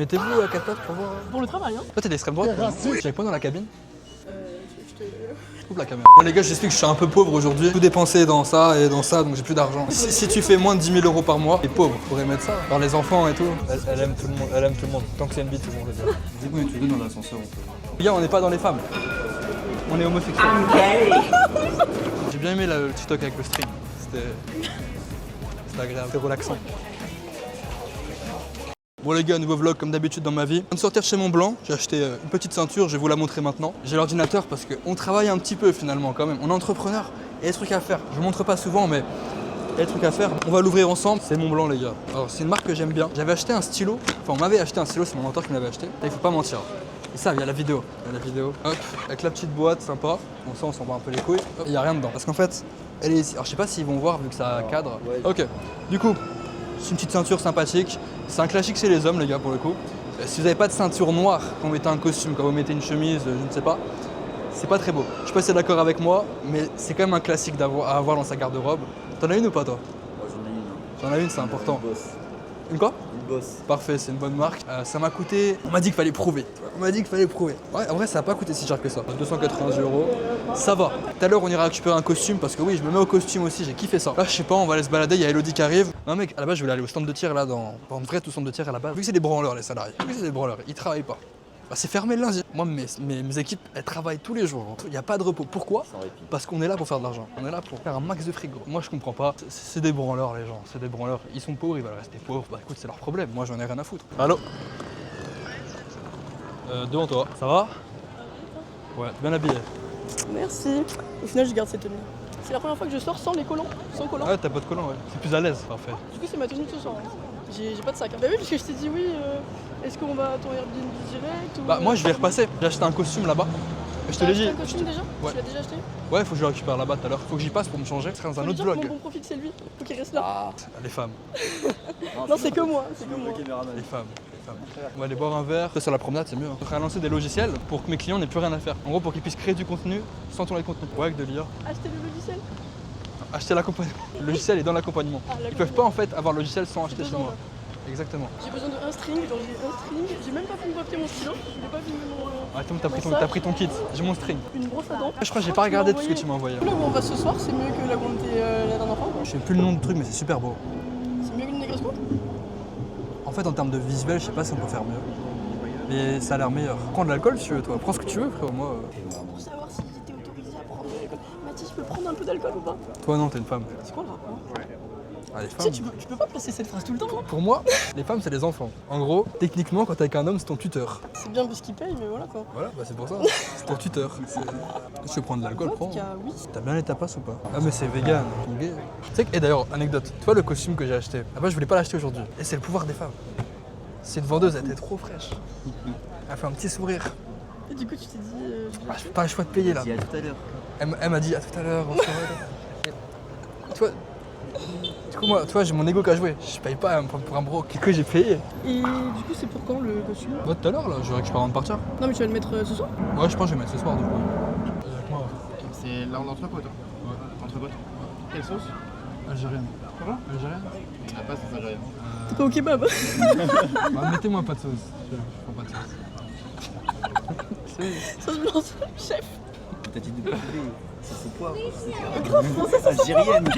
Mettez-vous à 4 pattes pour voir. Pour le travail, hein. Toi, t'es d'extrême droite? J'avais pas dans la cabine? Je te... Coupe la caméra. Bon, les gars, j'explique que je suis un peu pauvre aujourd'hui. Tout dépensé dans ça et dans ça, donc j'ai plus d'argent. Si tu fais moins de 10 000 € par mois, t'es pauvre. Pourrais mettre ça. Dans les enfants et tout. Elle aime tout le monde. Elle aime tout le monde. Tant que c'est une bite, tout le monde le dit. Dis moi tu veux dans l'ascenseur on peut. Les gars, on n'est pas dans les femmes. On est homosexuels. J'ai bien aimé le TikTok avec le string. C'était agréable, c'était relaxant. Bon les gars, nouveau vlog comme d'habitude dans ma vie. Je viens de sortir de chez Montblanc, j'ai acheté une petite ceinture, je vais vous la montrer maintenant. J'ai l'ordinateur parce qu'on travaille un petit peu finalement quand même. On est entrepreneur, il y a des trucs à faire. Je vous montre pas souvent mais il y a des trucs à faire. On va l'ouvrir ensemble, c'est Montblanc les gars. Alors c'est une marque que j'aime bien. J'avais acheté un stylo, enfin on m'avait acheté un stylo, c'est mon mentor qui me l'avait acheté. Et il faut pas mentir. Et ça, il y a la vidéo. Hop, avec la petite boîte, sympa. Bon ça on s'en bat un peu les couilles. Il n'y a rien dedans. Parce qu'en fait, elle est ici. Alors je sais pas s'ils vont voir vu que ça cadre. Ouais. Ok, du coup, c'est une petite ceinture sympathique. C'est un classique chez les hommes les gars pour le coup. Si vous n'avez pas de ceinture noire quand vous mettez un costume, quand vous mettez une chemise, je ne sais pas, c'est pas très beau. Je sais pas si t'es d'accord avec moi, mais c'est quand même un classique à avoir dans sa garde-robe. T'en as une ou pas toi? Moi j'en ai une. T'en as une, c'est important. Une boss. Une quoi? Une boss. Parfait, c'est une bonne marque. Ça m'a coûté. On m'a dit qu'il fallait prouver. On m'a dit qu'il fallait prouver. Ouais, en vrai, ça n'a pas coûté si cher que ça. 280 €. Ça va. Tout à l'heure, on ira récupérer un costume parce que oui, je me mets au costume aussi. J'ai kiffé ça. Là, je sais pas, on va aller se balader. Il y a Elodie qui arrive. Non, mec, à la base, je voulais aller au stand de tir là, dans une vraie tout stand de tir à la base. Vu que c'est des branleurs, les salariés. Vu que c'est des branleurs, ils travaillent pas. Bah, c'est fermé le lundi. Moi, mes équipes, elles travaillent tous les jours. Il n'y a pas de repos. Pourquoi? Sans répit. Parce qu'on est là pour faire de l'argent. On est là pour faire un max de frigo. Moi, je comprends pas. C'est des branleurs, les gens. C'est des branleurs. Ils sont pauvres, ils veulent rester pauvres. Bah écoute, c'est leur problème. Moi, j'en ai rien à foutre. Allô? Devant toi. Ça va? Ouais, t'es bien habillé. Merci. Au final, je garde cette tenue. C'est la première fois que je sors sans les collants. Sans collants. Ouais, t'as pas de collant, ouais. C'est plus à l'aise, parfait. Du coup, c'est ma tenue de ce soir. Hein. J'ai pas de sac. Hein. Bah oui, parce que je t'ai dit oui. Est-ce qu'on va à ton Airbnb direct ou... Bah, moi, je vais repasser. J'ai acheté un costume là-bas. Je te l'ai dit. T'as acheté un costume déjà? Ouais. Tu l'as déjà acheté? Ouais, faut que je le récupère là-bas tout à l'heure. Faut que j'y passe pour me changer. C'est dans un Faut lui autre dire que vlog. Mon bon profil, c'est lui. Faut qu'il reste là. Ah, les femmes. Non, c'est que moi. C'est que Le moi. caméraman. Les femmes. On va aller boire un verre. Sur la promenade, c'est mieux. On va lancer des logiciels pour que mes clients n'aient plus rien à faire. En gros, pour qu'ils puissent créer du contenu sans tourner le contenu. Ouais, avec de l'IA. Acheter le logiciel? Acheter l'accompagnement. Le logiciel est dans l'accompagnement. Ah, Ils peuvent pas en fait avoir le logiciel sans acheter chez besoin, moi. là. Exactement. J'ai besoin d'un string, genre j'ai un string, j'ai même pas fini de papier mon stylo, j'ai pas fini mon... Attends, Mon t'as pris ton kit. J'ai mon string. Une brosse à dents. Je crois que j'ai pas regardé tout ce que tu m'as envoyé. Là où on va ce soir, c'est mieux que là où on était la dernière fois. Je sais plus le nom du truc, mais c'est super beau. C'est mieux qu'une Negresco? En fait, en termes de visuel, je sais pas si on peut faire mieux. Mais ça a l'air meilleur. Prends de l'alcool si tu veux, toi. Prends ce que tu veux, frérot. Moi. Pour savoir si j'étais autorisé à prendre de l'alcool. Mathis, je peux prendre un peu d'alcool ou pas? Toi, non, t'es une femme. C'est quoi le rapport? Ah, les Tu sais, femmes. tu peux pas placer cette phrase tout le temps, hein. Pour moi, les femmes, c'est les enfants. En gros, techniquement, quand t'es avec un homme, c'est ton tuteur. C'est bien parce qu'il paye, mais voilà quoi. Voilà, bah c'est pour ça. C'est ton tuteur. Si tu veux prendre de l'alcool, En prends. tout cas, oui. T'as bien les tapas ou pas? Ah mais c'est vegan, ton gay. Tu sais que, et d'ailleurs, anecdote, tu vois le costume que j'ai acheté, ah bah je voulais pas l'acheter aujourd'hui. Et c'est le pouvoir des femmes. C'est une vendeuse, elle était trop fraîche. Elle a fait un petit sourire. Et du coup, tu t'es dit... Ah, j'ai pas le choix de payer là. Dis à tout à l'heure. Elle m'a dit à tout à l'heure, on se revoit. Tu vois, du coup moi, tu vois, j'ai mon ego qu'à jouer. Je paye pas pour un bro que j'ai payé. Et du coup, c'est pour quand le costume? Bah tout à l'heure là, je récupère avant de partir. Non, mais tu vas le mettre ce soir? Ouais, je pense que je vais mettre ce soir du coup. Avec moi, ouais. C'est là en entrepôt toi? Ouais. Entrepôt. Quelle sauce? Algérienne. Comment? Algérienne? Il n'y en a pas, c'est algérien. T'es pas au kebab? Bah mettez-moi pas de sauce. Je prends pas de sauce. Sauce blanche, chef. T'as dit de poulet. C'est quoi? Algérienne.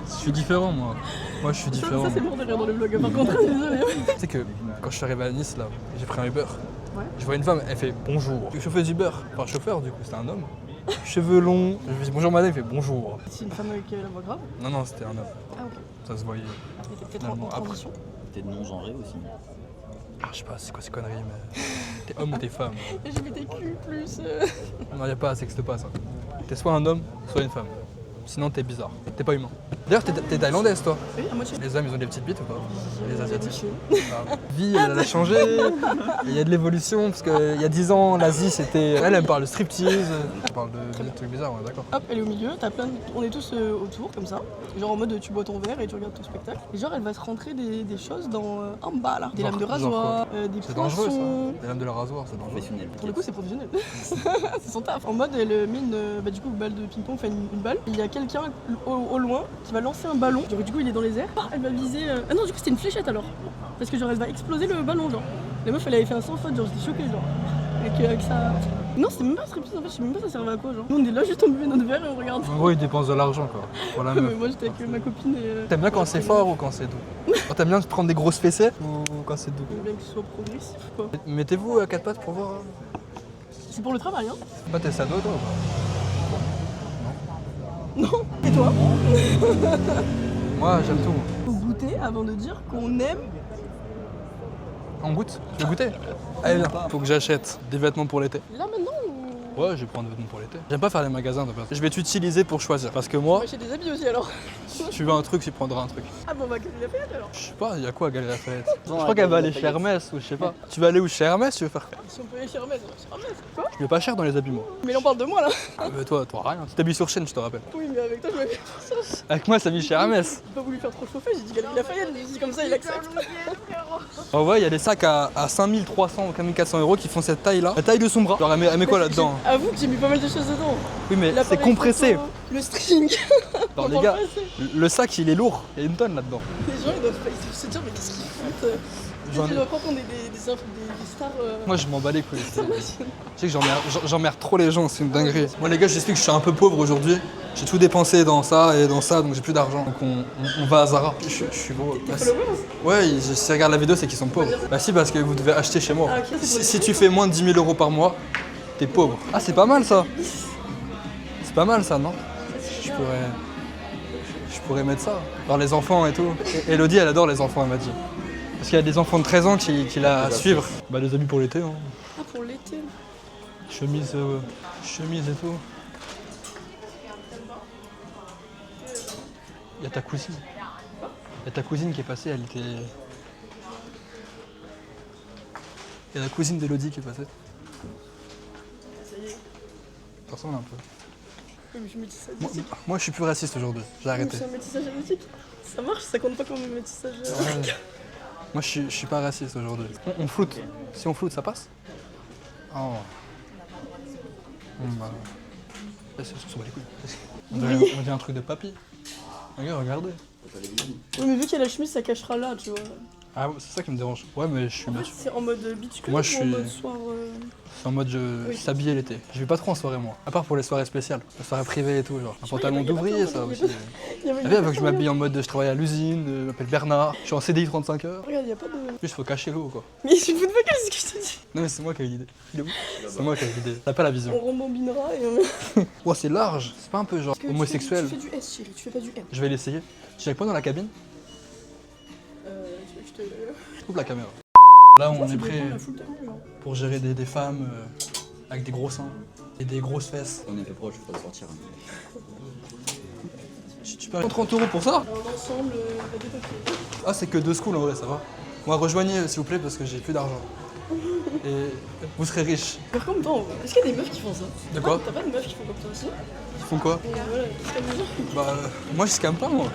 Je suis différent moi. Moi je suis différent. Ça c'est lourd de rire dans le vlog, par contre, désolé. Tu sais que quand je suis arrivé à Nice là, j'ai pris un Uber. Ouais. Je vois une femme, elle fait bonjour. Le chauffeur d'Uber, enfin chauffeur du coup, c'était un homme. Cheveux longs. Je lui dis bonjour madame, il fait bonjour. C'est une femme avec la voix grave? Non non, c'était un homme. Ah ok. Ça se voyait. Elle était peut-être Finalement, en après. transition. Peut-être non-genré aussi. Ah, je sais pas, c'est quoi ces conneries, mais. T'es homme ou t'es femme? LGBTQ plus. Non, y'a pas, ça n'existe pas ça. T'es soit un homme, soit une femme. Sinon t'es bizarre. T'es pas humain. D'ailleurs, t'es thaïlandaise toi. Oui, à moitié. Les hommes, ils ont des petites bites ou pas? Les asiatiques. Oui. Ah. Vie, elle a changé. Il y a de l'évolution parce qu'il y a 10 ans, l'Asie c'était. Elle me parle de striptease. Elle parle de trucs bizarres, on est d'accord. Hop, elle est au milieu, t'as plein de... On est tous autour, comme ça. Genre en mode tu bois ton verre et tu regardes ton spectacle. Et genre elle va te rentrer des choses dans en bas là. Des Genre- lames de genre rasoir, des C'est dangereux poinçons. ça. Les lames de la rasoir, c'est dangereux. Professionnel. Pour le coup, c'est professionnel. C'est son taf. En mode, elle met une balle de ping-pong, enfin une balle. Il y a quelqu'un au loin qui va lancer un ballon. Genre, du coup, il est dans les airs. Ah, elle va viser. Ah non, du coup, c'était une fléchette alors. Parce que genre, elle va exploser le ballon, genre. La meuf, elle avait fait un sans faute, genre, j'étais choquée, genre. Avec ça. Non, c'était même pas très en fait, je sais même pas ça servait à quoi, genre. Nous, on est là juste en buvant notre verre et on regarde. En gros, ils dépensent de l'argent quoi. Voilà, Mais moi, j'étais avec ma copine et. T'aimes bien quand c'est fort ou quand c'est doux? T'aimes bien prendre des grosses fessées ou quand c'est doux? J'aime bien que ce soit progressif, quoi. Mettez-vous à quatre pattes pour voir. C'est pour le travail, hein. Pas tes sados toi ou Non. Et toi? pas? Moi j'aime tout. Faut goûter avant de dire qu'on aime. On goûte? Tu veux goûter? Allez viens. Faut que j'achète des vêtements pour l'été. Là maintenant ou. Ouais, je vais prendre des vêtements pour l'été. J'aime pas faire les magasins de base. Je vais t'utiliser pour choisir. Parce que moi, On va acheter des habits aussi alors. si tu veux un truc, tu prendras un truc. Ah bon, on va Galeries Lafayette alors. Je sais pas, il y a quoi à Galeries Lafayette? Je crois qu'elle va aller chez Hermès ou je sais pas. Tu vas aller où? Chez Hermès, tu veux faire? Si on peut aller chez Hermès, on va chez Hermès. Quoi? Je mets pas cher dans les habits moi. Mais là on parle de moi là. Ah, mais toi, rien. Tu t'habilles sur chaîne, je te rappelle. Oui, mais avec toi je m'avais fait confiance. Avec moi, ça vit chez Hermès. J'ai pas voulu faire trop chauffer, j'ai dit Galeries Lafayette, j'ai dit comme ça il accepte. En vrai, il y a des sacs à 5300 ou 5400 € qui font cette taille là. La taille de son bras. Genre, elle met quoi là-dedans? Avoue que j'ai mis pas mal de choses dedans. Oui, mais c'est L'appareil compressé. photo, le string. Alors, On les parle gars, pas assez. le sac il est lourd. Il y a une tonne là-dedans. Les gens ils doivent se dire mais qu'est-ce qu'ils foutent. J'en ai- Ils doivent croire qu'on est des stars. Moi, je m'en bats les couilles. internationales. Tu sais que j'emmerde trop les gens, c'est une dinguerie. Moi les gars, j'explique que je suis un peu pauvre aujourd'hui. J'ai tout dépensé dans ça et dans ça, donc j'ai plus d'argent. Donc on va à Zara. Je suis beau. Bah, Followers. ouais, si ils regardent la vidéo, c'est qu'ils sont pauvres. Bah si, parce que vous devez acheter chez moi. Ah, ok, c'est pour les Si tu fais moins de 10 000 € par mois, t'es pauvre. Ah, c'est pas mal ça. C'est pas mal ça, non? Je pourrais mettre ça. Genre les enfants et tout. Elodie, elle adore les enfants, elle m'a dit. Parce qu'il y a des enfants de 13 ans qui la suivent. Bah les habits pour l'été, hein. Ah pour l'été. Chemise et tout. Il y a ta cousine. Il y a ta cousine qui est passée, elle était... Il y a la cousine d'Elodie qui est passée. Ça y est. Ça ressemble un peu. Oui, mais je suis métissage Moi, génétique. moi, je suis plus raciste aujourd'hui, j'ai arrêté. C'est un métissage génétique. Ça marche, ça compte pas comme un métissage. Ouais. Moi je suis pas raciste aujourd'hui. On floute. Si on floute, ça passe? Oh. Bah... C'est sur les couilles. On dirait un truc de papy. Regarde, regardez. Oui, mais vu qu'il y a la chemise, ça cachera là, tu vois. Ah, c'est ça qui me dérange. Ouais, mais je suis En fait, bien sûr. c'est en mode beach club Moi, ou je en suis- mode soir. C'est en mode Oui. s'habiller l'été. Je vais pas trop en soirée moi. À part pour les soirées spéciales. Les soirées privées et tout, genre. Un sais pas, pantalon y a pas d'ouvrier, de- ça y a aussi. pas de- Il y avait- Ah, viens, faut que je m'habille en mode je travaille à l'usine, je m'appelle Bernard, je suis en CDI 35 heures. Regarde, il y a pas de. En plus, faut cacher l'eau quoi. Mais je fous de ma gueule, c'est ce que je te dis. Non, mais c'est moi qui ai eu l'idée. Il est où? C'est moi qui ai eu l'idée. T'as pas la vision. On rembobinera et on. Oh, c'est large. C'est pas un peu genre Parce que homosexuel. Tu fais du S, chérie, tu fais pas du M. Je vais l'essayer. Tu es avec moi dans la cabine? Tu veux que je te. Coupe la caméra. Là, on est prêt pour gérer des femmes avec des gros seins et des grosses fesses. On est un peu proche, il faut sortir. Tu peux 30 € pour ça? Un ensemble, pas des papiers. Ah, c'est que 2 schools en vrai, ça va. Moi, rejoignez s'il vous plaît parce que j'ai plus d'argent. Et vous serez riche. Par contre, attends, est-ce qu'il y a des meufs qui font ça? De quoi? T'as pas de meufs qui font comme toi aussi? Ils font quoi? Et voilà, ils se calment les gens. Bah, moi je scam pas moi.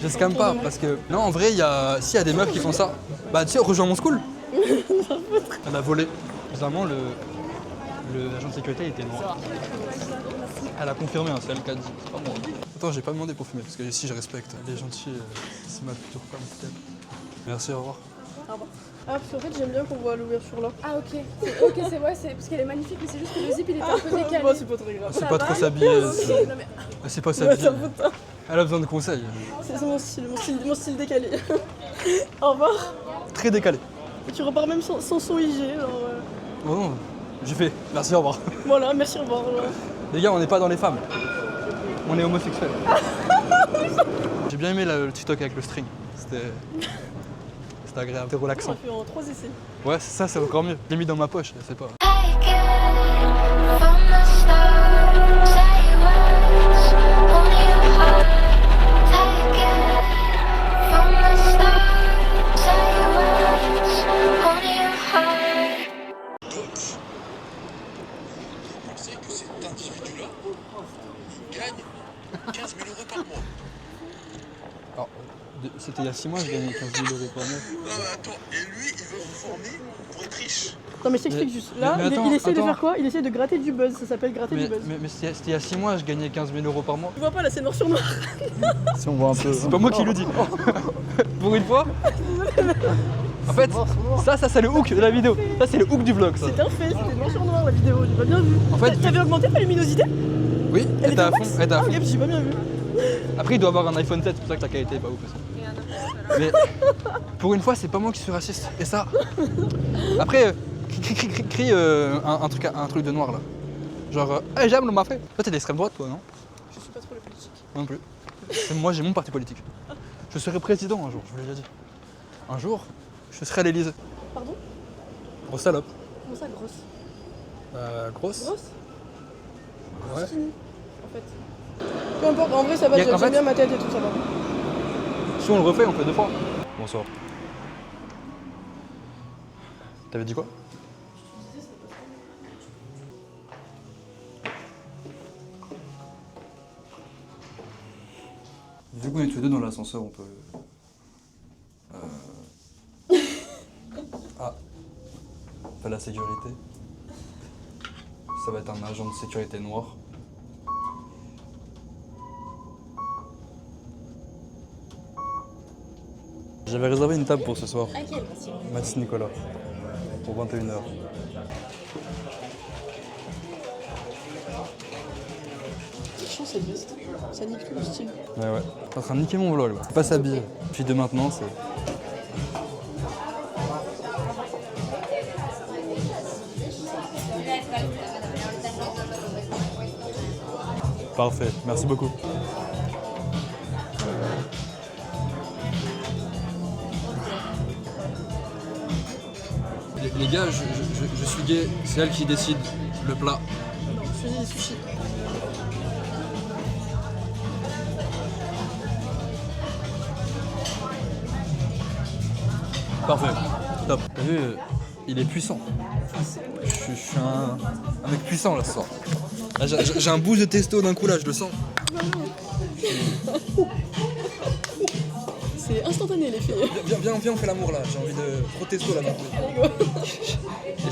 Je scam pas parce que. Non, en vrai, s'il y a des meufs qui font ça, bah tu sais, rejoins mon school. Elle a volé. Bizarrement, l'agent de sécurité était noir. Elle a confirmé, hein, c'est elle qui a dit, c'est pas moi. Attends, j'ai pas demandé pour fumer parce que ici je respecte. Les gentils, c'est ma future femme peut-être. Merci, au revoir. Ah, parce qu'en fait, j'aime bien qu'on voit l'ouverture là. Ah ok, ok c'est vrai, c'est parce qu'elle est magnifique, mais c'est juste que le zip il était un peu décalé. Bon, c'est pas très grave. C'est Ça pas va trop s'habiller. Non, mais- C'est pas Ouais, s'habiller. ça vaut pas. Elle a besoin de conseils. C'est mon style décalé. Au revoir. Très décalé. Tu repars même sans son IG. Alors, Oh non, j'ai fait. Merci, au revoir. voilà, merci, au revoir. Les gars, on n'est pas dans les femmes. On est homosexuels. J'ai bien aimé le TikTok avec le string. C'était agréable, c'était On a relaxant. fait en 3 essais. Ouais, ça, c'est encore mieux. J'ai mis dans ma poche, je sais pas. Take it from the start. Say what's on your heart. Take it from the start. Say what's on your heart. Pensez que cet individu-là gagne 15 000 € par mois. Alors, c'était il y a 6 mois, je gagnais 15 000 € par mois. Non mais attends, et lui, il veut vous formé pour être riche. Non mais je t'explique juste. Là, mais attends, il essaie de attends. faire quoi? Il essaie de gratter du buzz, ça s'appelle gratter du buzz. Mais c'était il y a 6 mois, je gagnais 15 000 € par mois. Tu vois pas là, c'est noir sur noir. Si on voit un peu. C'est pas moi qui le dis. Pour une fois. En fait, ça c'est le hook de la vidéo. Ça c'est le hook du vlog ça. C'était un fait, c'était noir sur noir la vidéo, j'ai pas bien vu. En fait, T'avais augmenté ta luminosité? Oui, elle était à fond. Elle était à Ah fond. ok, j'ai pas bien vu. Après il doit avoir un iPhone 7, c'est pour ça que la qualité est pas ouf aussi. Mais pour une fois c'est pas moi qui suis raciste. Et ça. Après, crie un truc de noir là. Genre, hey, j'aime le mafé. Toi t'es d'extrême droite toi non? Je suis pas trop la politique. Moi non plus. Moi j'ai mon parti politique. Je serai président un jour, je vous l'ai déjà dit. Un jour, je serai à l'Elysée. Pardon? Grosse salope. Comment ça, grosse? Grosse? Grosse? Ouais. Skinny, en fait. Peu importe, en vrai ça va, Y a- en j'aime fait- bien ma tête et tout, ça va. Si on le refait, on fait 2 fois. Bonsoir. T'avais dit quoi? Vu qu'on est tous les deux dans l'ascenseur, on peut... Ah. Pas la sécurité. Ça va être un agent de sécurité noir. J'avais réservé une table pour ce soir. Mathis Nicolas. Pour 21h. Franchement, cette veste, ça nique tout le style. Ouais, ouais. T'es en train de niquer mon vlog. Faut pas s'habiller. Puis de maintenant, c'est. Parfait, merci beaucoup. Les gars, je suis gay, c'est elle qui décide le plat. Non, je faisais des sushis. Parfait, top. T'as vu, il est puissant. Je suis un mec puissant là ce soir. Là, j'ai un boost de testo d'un coup là, je le sens. C'est instantané les filles. Viens, on fait l'amour là, j'ai envie de trop testo là maintenant.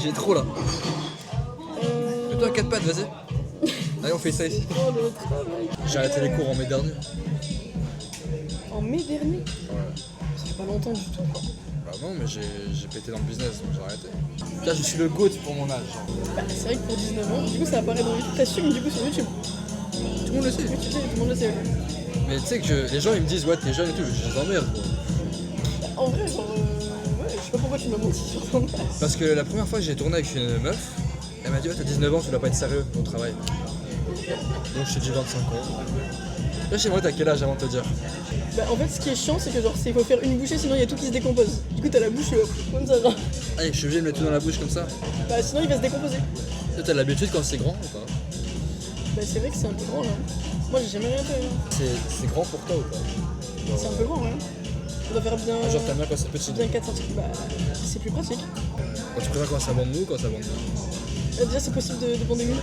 J'ai trop là. Fais-toi à 4 pattes, vas-y. Allez, on fait ça ici. Oh le travail. J'ai arrêté les cours en mai dernier. En mai dernier? Ouais. Ça fait pas longtemps du tout. Bah non, mais j'ai pété dans le business donc j'ai arrêté. Là, je suis le GOAT pour mon âge. Bah, c'est vrai que pour 19 ans, du coup ça apparaît dans YouTube. T'assumes du coup sur YouTube. Tout le monde le sait. Oui, tu sais, tout le monde le sait. Ouais. Mais tu sais que les gens ils me disent ouais t'es jeune et tout, je les emmerde quoi. Bah, en vrai, genre, ouais, je sais pas pourquoi tu m'as menti sur ton âge. Parce que la première fois que j'ai tourné avec une meuf, elle m'a dit ouais t'as 19 ans, tu dois pas être sérieux au travail. Donc je t'ai dit 25 ans. Là j'aimerais t'as quel âge avant de te dire? Bah, en fait, ce qui est chiant, c'est que genre, il faut faire une bouchée, sinon il y a tout qui se décompose. Du coup, t'as la bouche comme ça, genre. Allez, je suis obligé de mettre tout dans la bouche comme ça. Bah, sinon il va se décomposer. Toi t'as l'habitude quand c'est grand ou pas? Bah, c'est vrai que c'est un peu grand là. Moi, j'ai jamais rien fait. Hein. C'est grand pour toi ou pas? C'est un peu grand, ouais. Ça doit faire bien. Ah, genre t'aimes bien quand c'est petit? Bien 4 cm. Bah, c'est plus pratique. Quand tu préfères quand ça bande mou ou quand ça bande mou? Déjà, c'est possible de bander mou.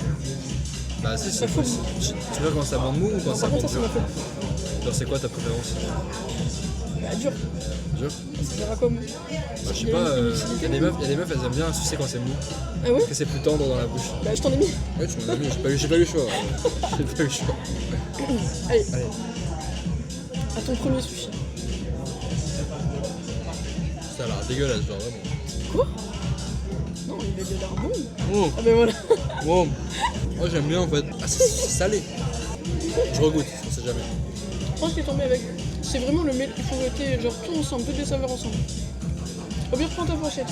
Bah si c'est Ma phobie. possible. Tu préfères quand ça bande mou ou quand ça Par bande contre, ça, c'est dur? ma phobie. Genre c'est quoi ta préférence? Bah, dur. Dur? Ça sert à quoi, mou? Bah, je sais Il y a pas, une y utilité, a des meufs elles aiment bien sucer quand c'est mou. Ah ouais? Parce que c'est plus tendre dans la bouche. Bah, je t'en ai mis. Ouais tu m'en as mis, j'ai pas eu le choix. J'ai pas eu le choix. Allez, Allez. à ton premier sushi. Ça a l'air dégueulasse genre vraiment. Quoi? Non, il avait l'air bon. Oh, Ah, bah voilà. oh. Moi j'aime bien en fait. Ah c'est salé. Je regoute, on sait jamais. Je pense qu'il est tombé avec. C'est vraiment le mélange. Il faut goûter genre tout ensemble, toutes les saveurs ensemble. Au pire, prends ta pochette.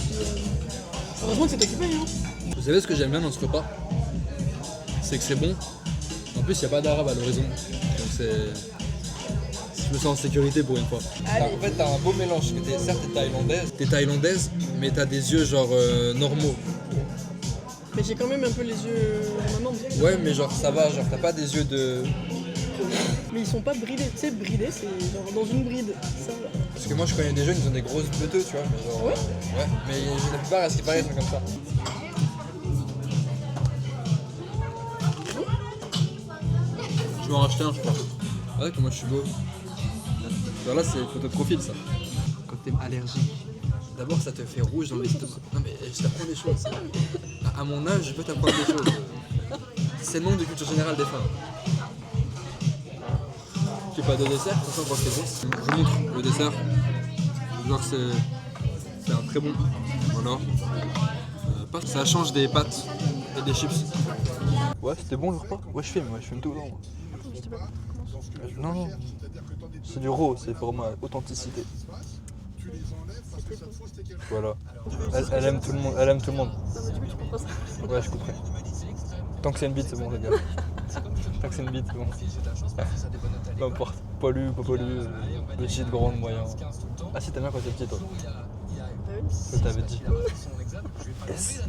Heureusement que c'est toi qui paye, hein. Vous savez ce que j'aime bien dans ce repas? C'est que c'est bon. En plus il n'y a pas d'arabe à l'horizon. Donc c'est. Je me sens en sécurité pour une fois. Allez. En fait t'as un beau mélange, que certes t'es thaïlandaise, mais t'as des yeux genre normaux. Mais j'ai quand même un peu les yeux en amande. Ouais mais genre ça va, genre t'as pas des yeux de. Mais ils sont pas bridés. Tu sais, bridés, c'est genre dans une bride. Ça, là. Parce que moi je connais des jeunes, ils ont des grosses beuteux, tu vois. Mais genre, Ouais. ouais, mais la plupart à ce qui paraît sont comme ça. Je vais en racheter un je crois. Ouais que moi je suis beau. Genre là c'est photo de profil ça. Quand t'es allergique D'abord, ça te fait rouge dans l'estomac. Non, mais je t'apprends des choses. À mon âge, je peux t'apprendre des choses. C'est le manque de culture générale des femmes. J'ai pas de dessert, pour ça, on voit que c'est bon. Je vous montre le dessert. Genre, c'est un très bon. Voilà. Ça change des pâtes et des chips. Ouais, c'était bon le repas. Ouais, je filme tout le temps. Non, non. C'est du raw, c'est pour ma authenticité. Voilà. Elle aime tout le monde. Elle aime tout le monde. Ouais, je couperai. Tant que c'est une bite, c'est bon, les gars. Tant que c'est une bite, c'est bon. Peu importe. Poilu, pas poilu, petite, grande, moyen. Ah si, t'aimes bien quand t'es petit, toi. Je t'avais dit. Yes.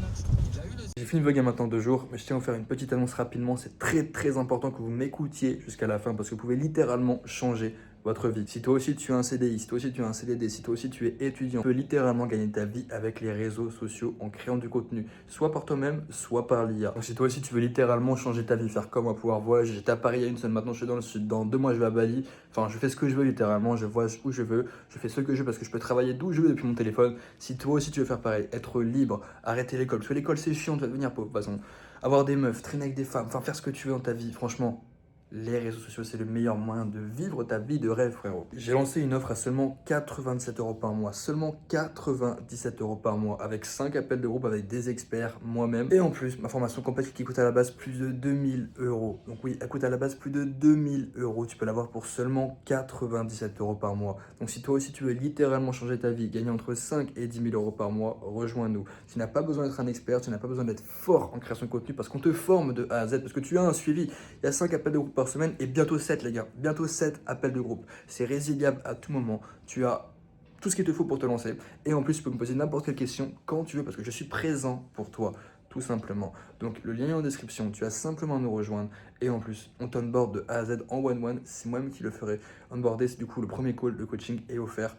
J'ai fini le vlog il y a maintenant 2 jours, mais je tiens à vous faire une petite annonce rapidement. C'est très important que vous m'écoutiez jusqu'à la fin parce que vous pouvez littéralement changer votre vie. Si toi aussi tu as un CDI, si toi aussi tu as un CDD, si toi aussi tu es étudiant, tu peux littéralement gagner ta vie avec les réseaux sociaux en créant du contenu, soit par toi-même, soit par l'IA. Donc si toi aussi tu veux littéralement changer ta vie, faire comme moi, pouvoir voyager, j'étais à Paris il y a une semaine, maintenant je suis dans le sud, dans 2 mois je vais à Bali, enfin je fais ce que je veux littéralement, je voyage où je veux, je fais ce que je veux parce que je peux travailler d'où je veux depuis mon téléphone. Si toi aussi tu veux faire pareil, être libre, arrêter l'école, parce que l'école c'est chiant, tu vas devenir pauvre, de toute façon. Avoir des meufs, traîner avec des femmes, enfin faire ce que tu veux dans ta vie, franchement. Les réseaux sociaux, c'est le meilleur moyen de vivre ta vie de rêve, frérot. J'ai lancé une offre à seulement 97 € par mois. Seulement 97 € par mois. Avec 5 appels de groupe avec des experts, moi-même. Et en plus, ma formation complète qui coûte à la base plus de 2000 €. Donc oui, elle coûte à la base plus de 2000 €. Tu peux l'avoir pour seulement 97 € par mois. Donc si toi aussi tu veux littéralement changer ta vie, gagner entre 5 et 10 000 € par mois, rejoins-nous. Tu n'as pas besoin d'être un expert, tu n'as pas besoin d'être fort en création de contenu parce qu'on te forme de A à Z, parce que tu as un suivi. Il y a 5 appels de groupe par semaine et bientôt 7 les gars, bientôt 7 appels de groupe. C'est résiliable à tout moment, tu as tout ce qu'il te faut pour te lancer et en plus tu peux me poser n'importe quelle question quand tu veux parce que je suis présent pour toi tout simplement. Donc le lien est en description, tu as simplement à nous rejoindre et en plus on t'onboard de A à Z en one-one, c'est moi-même qui le ferai. Onboarder, c'est du coup le premier call, le coaching est offert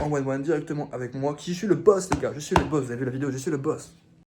en one-one directement avec moi qui suis le boss les gars, je suis le boss, vous avez vu la vidéo, je suis le boss.